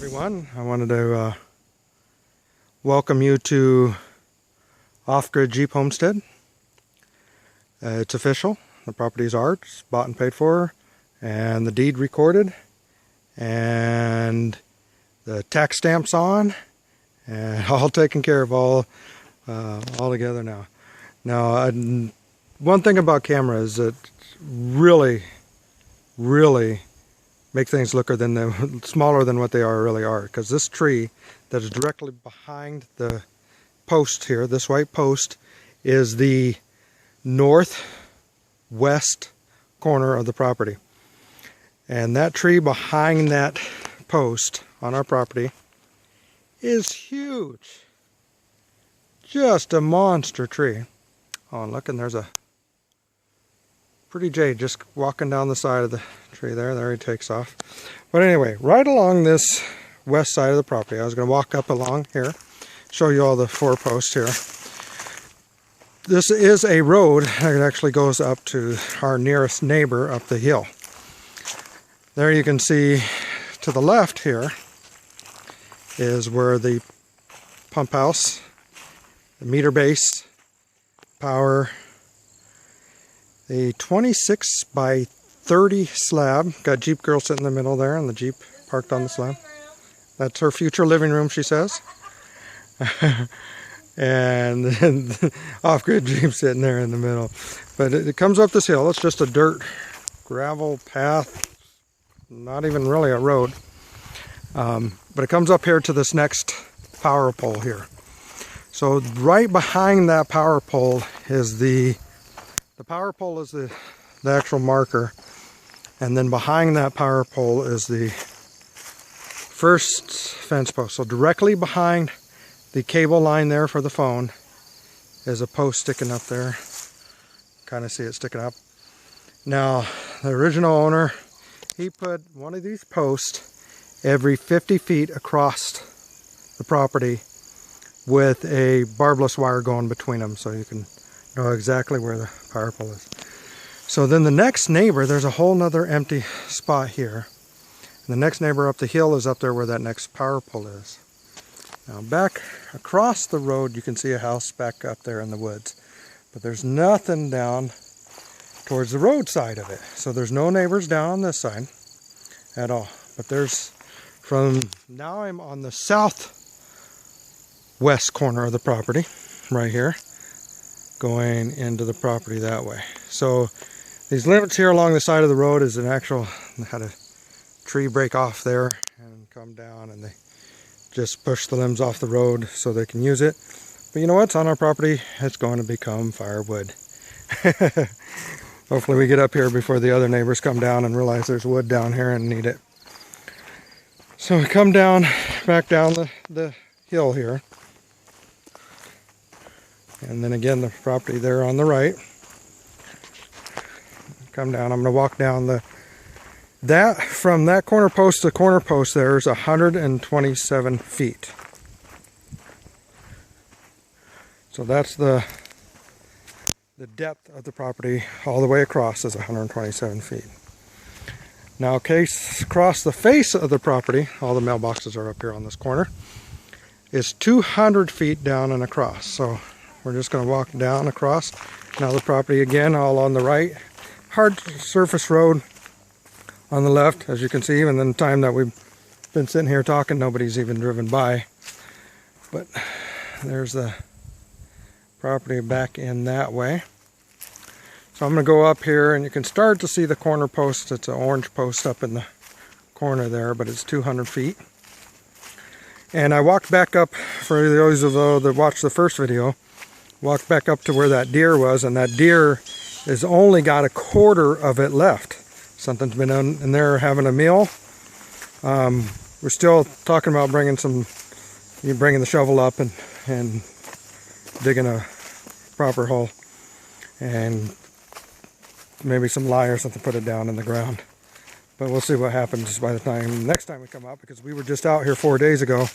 everyone. I wanted to welcome you to Off-Grid Jeep Homestead. It's official. The property is ours. It's bought and paid for, and the deed recorded, and the tax stamps on, and all taken care of, all together now. Now, one thing about camera is that really make things look smaller than what they really are. Because this tree that is directly behind the post here, this white post, is the northwest corner of the property. And that tree behind that post on our property is huge. Just a monster tree. Oh, and look, and there's a pretty jay just walking down the side of the tree there. There he takes off. But anyway, right along this west side of the property, I was going to walk up along here, show you all the four posts here. This is a road that actually goes up to our nearest neighbor up the hill. There you can see to the left here is where the pump house, the meter base, power, the 26 by 30 slab. Got Jeep Girl sitting in the middle there, and the Jeep parked on the slab. That's her future living room, she says. And Off-Grid Jeep sitting there in the middle. But it comes up this hill. It's just a dirt gravel path, not even really a road. But it comes up here to this next power pole here. So right behind that power pole is the power pole is the actual marker, and then behind that power pole is the first fence post. So directly behind the cable line there for the phone is a post sticking up there. Kind of see it sticking up. Now, the original owner, he put one of these posts every 50 feet across the property with a barbless wire going between them, so you can know exactly where the power pole is. So then the next neighbor, there's a whole nother empty spot here. And the next neighbor up the hill is up there where that next power pole is. Now back across the road, you can see a house back up there in the woods. But there's nothing down towards the road side of it. So there's no neighbors down on this side at all. But there's, now I'm on the southwest corner of the property, right here, going into the property that way. So these limits here along the side of the road is an actual, had a tree break off there and come down, and they just push the limbs off the road so they can use it. But you know what's on our property? It's going to become firewood. Hopefully we get up here before the other neighbors come down and realize there's wood down here and need it. So we come down, back down the hill here. And then again, the property there on the right. Come down. I'm going to walk down from that corner post to corner post there is 127 feet. So that's the depth of the property all the way across is 127 feet. Now, across the face of the property, all the mailboxes are up here on this corner, is 200 feet down and across. So we're just going to walk down across. Now the property again, all on the right. Hard surface road on the left, as you can see. Even in the time that we've been sitting here talking, nobody's even driven by. But there's the property back in that way. So I'm going to go up here, and you can start to see the corner post. It's an orange post up in the corner there, but it's 200 feet. And I walked back up, for those of you that watched the first video, walked back up to where that deer was, and that deer has only got a quarter of it left. Something's been in there having a meal. We're still talking about bringing the shovel up and digging a proper hole, and maybe some lye or something, put it down in the ground. But we'll see what happens by the next time we come out, because we were just out here 3 days ago,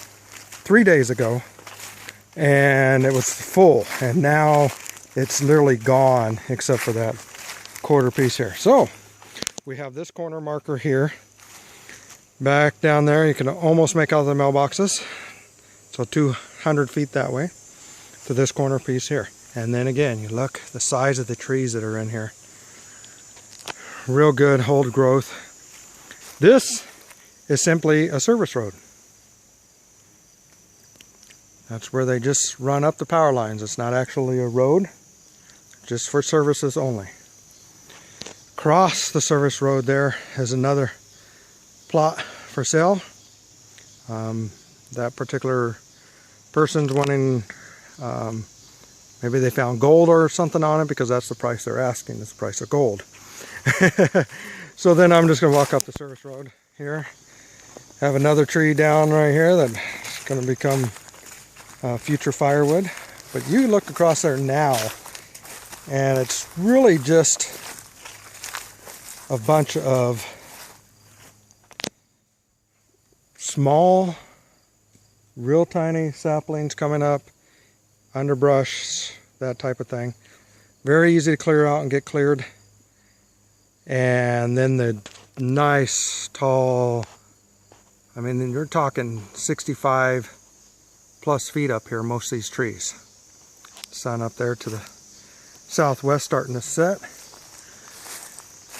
and it was full, and now it's literally gone except for that quarter piece here. So we have this corner marker here Back down there, you can almost make out the mailboxes. So 200 feet that way to this corner piece here. And then again, you look the size of the trees that are in here. Real good old growth. This is simply a service road. That's where they just run up the power lines. It's not actually a road, just for services only. Across the service road there is another plot for sale. That particular person's wanting, maybe they found gold or something on it, because that's the price they're asking, is the price of gold. So then I'm just going to walk up the service road here. Have another tree down right here that's going to become future firewood. But you look across there now, and it's really just a bunch of small, real tiny saplings coming up, underbrush, that type of thing. Very easy to clear out and get cleared. And then the nice tall, I mean, you're talking 65 plus feet up here, most of these trees. Sun up there to the southwest starting to set.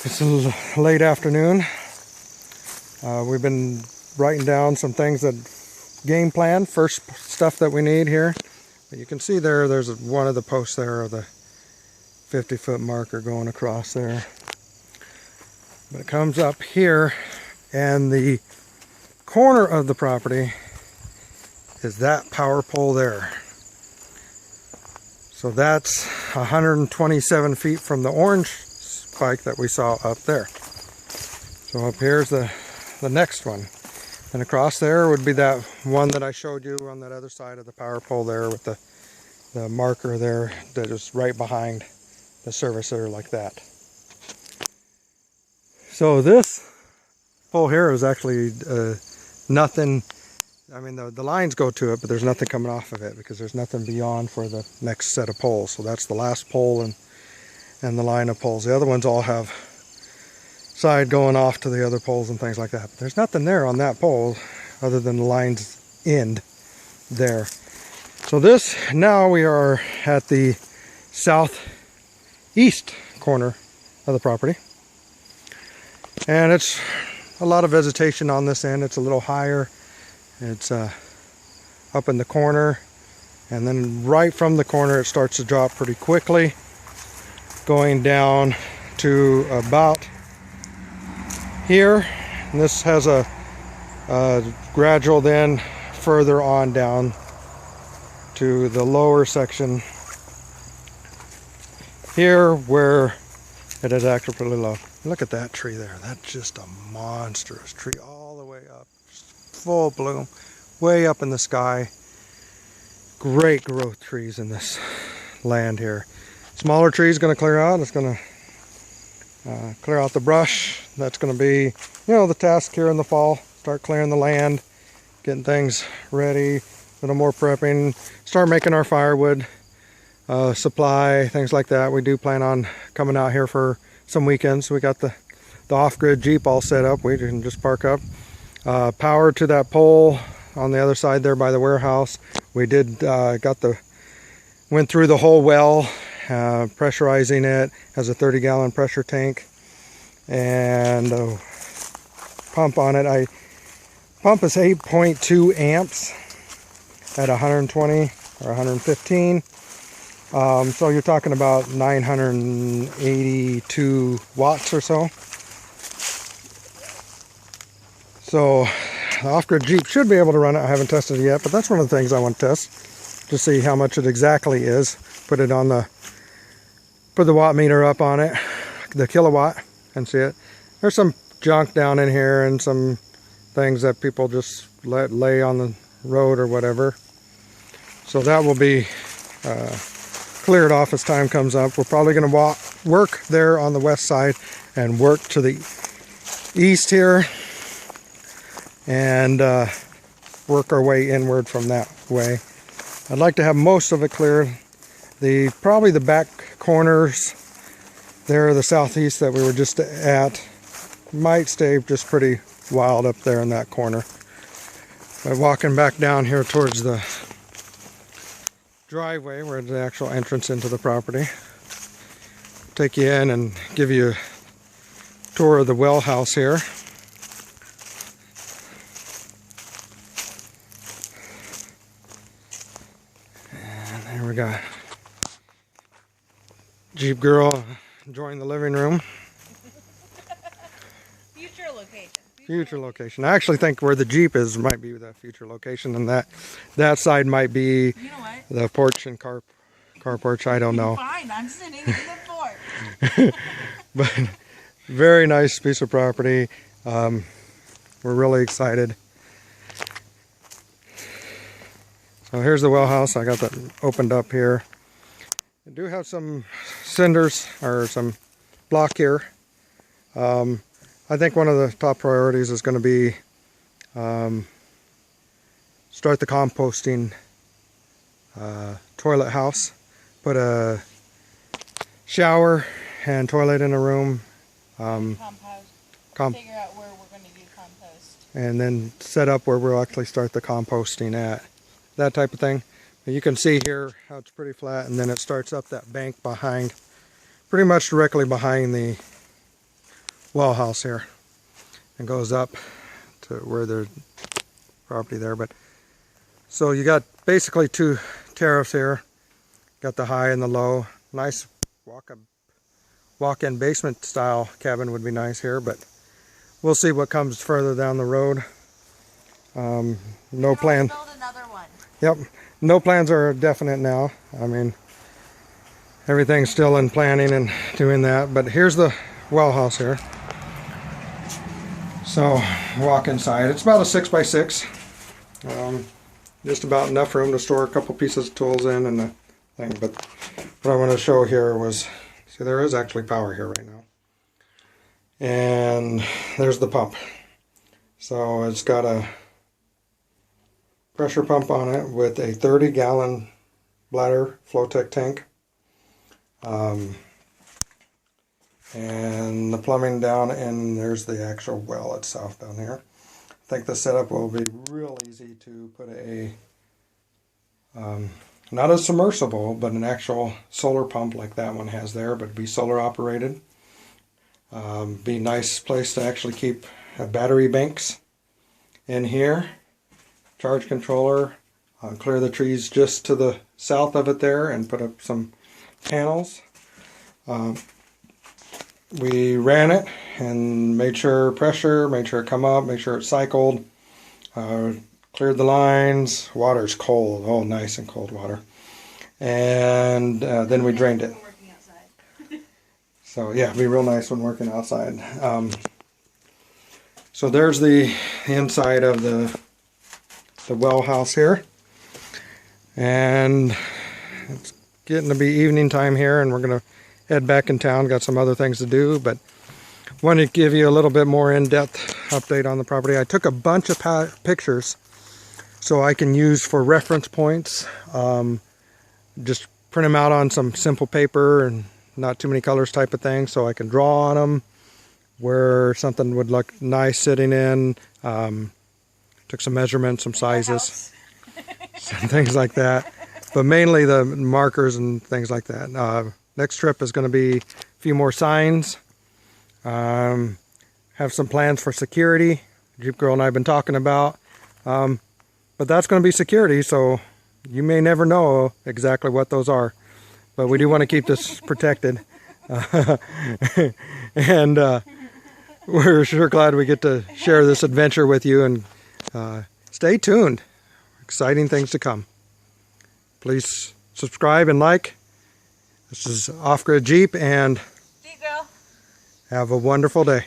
It's a late afternoon. We've been writing down some things that game plan, first stuff that we need here. But you can see there's one of the posts there of the 50-foot marker going across there. But it comes up here, and the corner of the property is that power pole there. So that's 127 feet from the orange spike that we saw up there. So up here's the next one. And across there would be that one that I showed you on that other side of the power pole there, with the marker there that is right behind the servicer like that. So this pole here is actually nothing. I mean, the lines go to it, but there's nothing coming off of it because there's nothing beyond for the next set of poles. So that's the last pole and the line of poles. The other ones all have side going off to the other poles and things like that. But there's nothing there on that pole other than the line's end there. So this, now we are at the southeast corner of the property. And it's a lot of vegetation on this end. It's a little higher. It's up in the corner, and then right from the corner it starts to drop pretty quickly, going down to about here. And this has a gradual then further on down to the lower section here where it is actually pretty low. Look at that tree there. That's just a monstrous tree all the way up. Full bloom, way up in the sky. Great growth trees in this land here. Smaller trees going to clear out. It's going to clear out the brush. That's going to be, you know, the task here in the fall. Start clearing the land, getting things ready, a little more prepping, start making our firewood supply, things like that. We do plan on coming out here for some weekends. We got the off-grid Jeep all set up. We can just park up. Power to that pole on the other side there by the warehouse. We did went through the whole well, pressurizing it. Has a 30-gallon pressure tank and a pump on it. Pump is 8.2 amps at 120 or 115. So you're talking about 982 watts or so. So the off-grid Jeep should be able to run it. I haven't tested it yet, but that's one of the things I want to test to see how much it exactly is. Put it on put the watt meter up on it, the kilowatt, and see it. There's some junk down in here and some things that people just let lay on the road or whatever. So that will be cleared off as time comes up. We're probably going to work there on the west side and work to the east here and work our way inward from that way. I'd like to have most of it cleared. Probably the back corners there, the southeast that we were just at, might stay just pretty wild up there in that corner. By walking back down here towards the driveway where the actual entrance into the property, take you in and give you a tour of the well house here. And there we go. Jeep girl enjoying the living room. Future location. Future location. I actually think where the Jeep is might be the future location, and that side might be, you know what? the porch and car porch. I don't know. Fine, I'm sitting in the porch. But very nice piece of property. We're really excited. So here's the well house. I got that opened up here. I do have some cinders or some block here. I think one of the top priorities is going to be start the composting toilet house. Put a shower and toilet in a room. Figure out where we're going to do compost. And then set up where we'll actually start the composting at. That type of thing. But you can see here how it's pretty flat, and then it starts up that bank behind, pretty much directly behind the well house here, and goes up to where there's property there. But so you got basically two terraces here. Got the high and the low. Nice walk-in basement style cabin would be nice here, but we'll see what comes further down the road. No plan. Build another one. Yep. No plans are definite now. I mean, everything's still in planning and doing that. But here's the well house here. So walk inside. It's about a 6x6. Just about enough room to store a couple pieces of tools in and the thing. But what I want to show here was, see, there is actually power here right now. And there's the pump. So it's got a pressure pump on it with a 30-gallon bladder Flowtech tank. And the plumbing down, and there's the actual well itself down here. I think the setup will be real easy to put a, not a submersible, but an actual solar pump like that one has there, but be solar operated. Be a nice place to actually keep battery banks in here. Charge controller, clear the trees just to the south of it there and put up some panels. We ran it and made sure pressure, made sure it come up, made sure it cycled, cleared the lines. Water's cold, oh nice and cold water. And then we drained it. So yeah, it'd be real nice when working outside. So there's the inside of the well house here, and it's getting to be evening time here, and we're gonna head back in town. Got some other things to do, but wanted to give you a little bit more in-depth update on the property. I took a bunch of pictures so I can use for reference points. Just print them out on some simple paper and not too many colors type of thing, so I can draw on them where something would look nice sitting in. Took some measurements, some sizes, some things like that. But mainly the markers and things like that. Next trip is going to be a few more signs. Have some plans for security. Jeep Girl and I have been talking about. But that's going to be security, so you may never know exactly what those are. But we do want to keep this protected. And we're sure glad we get to share this adventure with you, and stay tuned. Exciting things to come. Please subscribe and like. This is Off-Grid Jeep, and Jeep Girl. have a wonderful day.